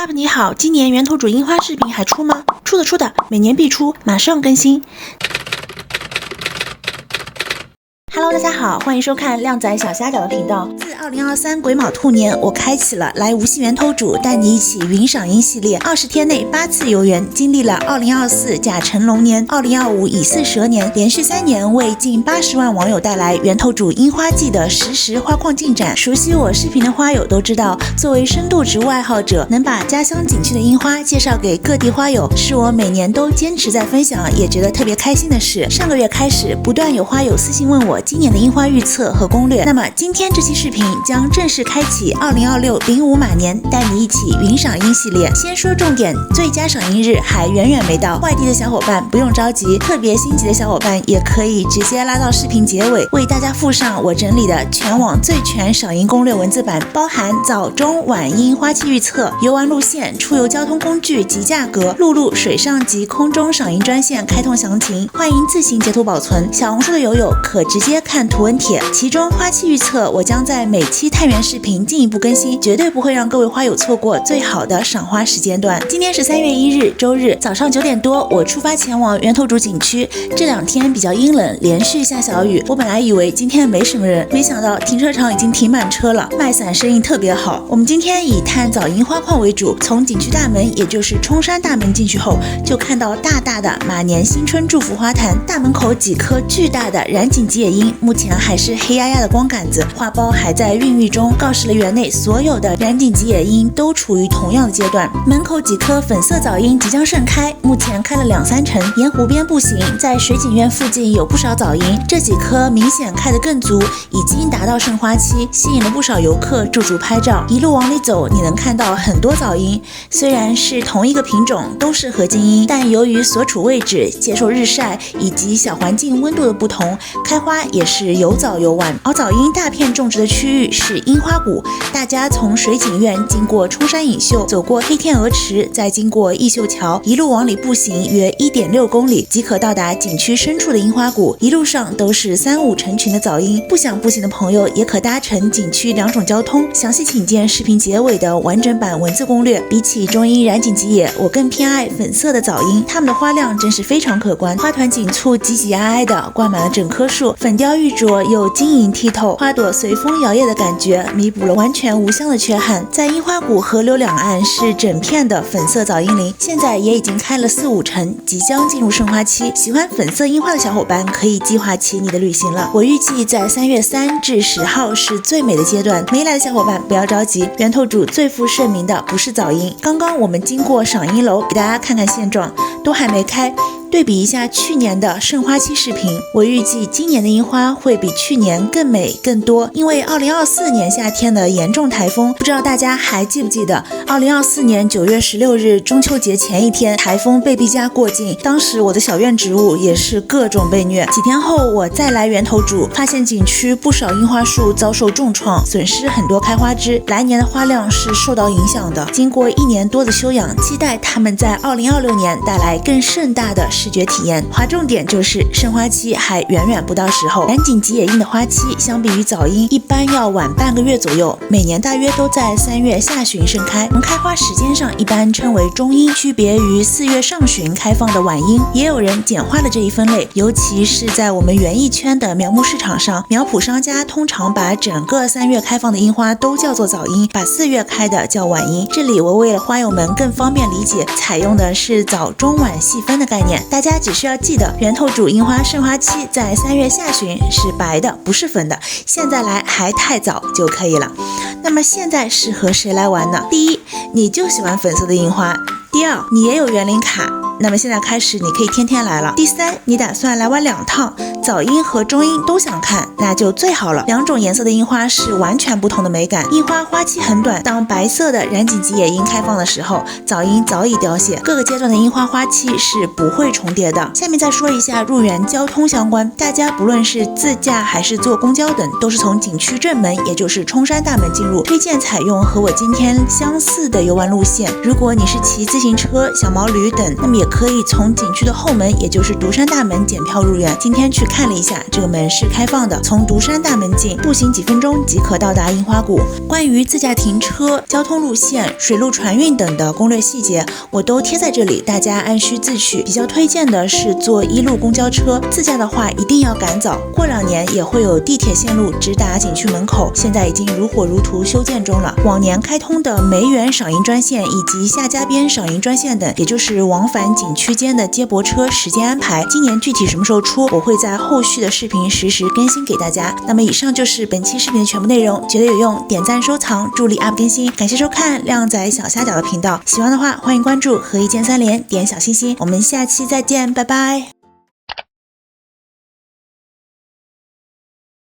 UP 你好，今年源头主樱花视频还出吗？出的，每年必出，马上更新。Hello， 大家好，欢迎收看靓仔小虾饺的频道。自2023癸卯兔年，我开启了来无锡源头主带你一起云赏樱系列，20天内8次游园，经历了2024甲辰龙年、2025乙巳蛇年，连续3年为近80万网友带来源头主樱花季的实时花况进展。熟悉我视频的花友都知道，作为深度植物爱好者，能把家乡景区的樱花介绍给各地花友，是我每年都坚持在分享，也觉得特别开心的事。上个月开始，不断有花友私信问我今年的樱花预测和攻略，那么今天这期视频将正式开启2026-05马年带你一起云赏樱系列。先说重点，最佳赏樱日还远远没到，外地的小伙伴不用着急，特别心急的小伙伴也可以直接拉到视频结尾，为大家附上我整理的全网最全赏樱攻略文字版，包含早中晚樱花期预测、游玩路线、出游交通工具及价格、陆路、水上及空中赏樱专线开通详情，欢迎自行截图保存。小红书的友友可直接看图文帖，其中花期预测我将在每期探园视频进一步更新，绝对不会让各位花友错过最好的赏花时间段。今天是3月1日周日早上9点多，我出发前往源头主景区。这2天比较阴冷，连续下小雨，我本来以为今天没什么人，没想到停车场已经停满车了，卖伞生意特别好。我们今天以探早樱花况为主，从景区大门也就是冲山大门进去后，就看到大大的马年新春祝福花坛，大门口几棵巨大的染井吉野樱，目前还是黑压压的光杆子，花苞还在孕育中，告示了园内所有的染井吉野樱都处于同样的阶段。门口几棵粉色早樱即将盛开，目前开了2-3成，沿湖边步行，在水景院附近有不少早樱，这几棵明显开得更足，已经达到盛花期，吸引了不少游客驻足拍照。一路往里走，你能看到很多早樱，虽然是同一个品种，都是合金樱，但由于所处位置、接受日晒以及小环境温度的不同，开花也是有早有晚。而早樱大片种植的区域是樱花谷，大家从水景院经过冲山影秀，走过黑天鹅池，再经过艺秀桥，一路往里步行约1.6公里，即可到达景区深处的樱花谷。一路上都是3-5成群的早樱，不想步行的朋友也可搭乘景区2种交通。详细请见视频结尾的完整版文字攻略。比起中樱染井吉野，我更偏爱粉色的早樱，它们的花量真是非常可观，花团锦簇，挤挤挨挨的灌满了整棵树，粉雕玉琢又晶莹剔透，花朵随风摇曳的感觉弥补了完全无香的缺憾。在樱花谷河流两岸是整片的粉色早樱林，现在也已经开了4-5成，即将进入盛花期。喜欢粉色樱花的小伙伴可以计划起你的旅行了。我预计在3月3至10号是最美的阶段，没来的小伙伴不要着急，源头主最负盛名的不是早樱。刚刚我们经过赏樱楼，给大家看看现状，都还没开。对比一下去年的盛花期视频，我预计今年的樱花会比去年更美更多。因为2024年夏天的严重台风，不知道大家还记不记得2024年9月16日中秋节前一天，台风贝碧嘉过境，当时我的小院植物也是各种被虐。几天后我再来源头主，发现景区不少樱花树遭受重创，损失很多开花枝，来年的花量是受到影响的。经过1年多的休养，期待他们在2026年带来更盛大的视觉体验。划重点就是盛花期还远远不到时候，染井吉野樱的花期相比于早樱一般要晚半个月左右，每年大约都在3月下旬盛开。从开花时间上一般称为中樱，区别于4月上旬开放的晚樱。也有人简化了这一分类，尤其是在我们园艺圈的苗木市场上，苗圃商家通常把整个3月开放的樱花都叫做早樱，把4月开的叫晚樱。这里我为了花友们更方便理解，采用的是早中晚细分的概念，大家只需要记得源头主樱花盛花期在3月下旬是白的，不是粉的，现在来还太早就可以了。那么现在适合谁来玩呢？第一，你就喜欢粉色的樱花；第二，你也有园林卡，那么现在开始你可以天天来了。第三，你打算来玩2趟，早樱和中樱都想看，那就最好了。2种颜色的樱花是完全不同的美感。樱花花期很短，当白色的染井吉野樱开放的时候，早樱早已凋谢，各个阶段的樱花花期是不会重叠的。下面再说一下入园交通相关，大家不论是自驾还是坐公交等，都是从景区正门也就是冲山大门进入，推荐采用和我今天相似的游玩路线。如果你是骑自行车、小毛驴等，那么也可以从景区的后门，也就是独山大门检票入园。今天去看了一下，这个门是开放的，从独山大门进，步行几分钟即可到达樱花谷。关于自驾停车、交通路线、水陆船运等的攻略细节，我都贴在这里，大家按需自取。比较推荐的是坐一路公交车，自驾的话一定要赶早。过2年也会有地铁线路直达景区门口，现在已经如火如荼修建中了。往年开通的梅园赏樱专线以及下家边赏樱专线等，也就是往返景区间的接驳车时间安排，今年具体什么时候出，我会在后续的视频实时更新给大家。那么以上就是本期视频的全部内容，觉得有用点赞收藏，助力 UP 更新。感谢收看靓仔小虾饺的频道，喜欢的话欢迎关注和一键3连，点小心心。我们下期再见，拜拜。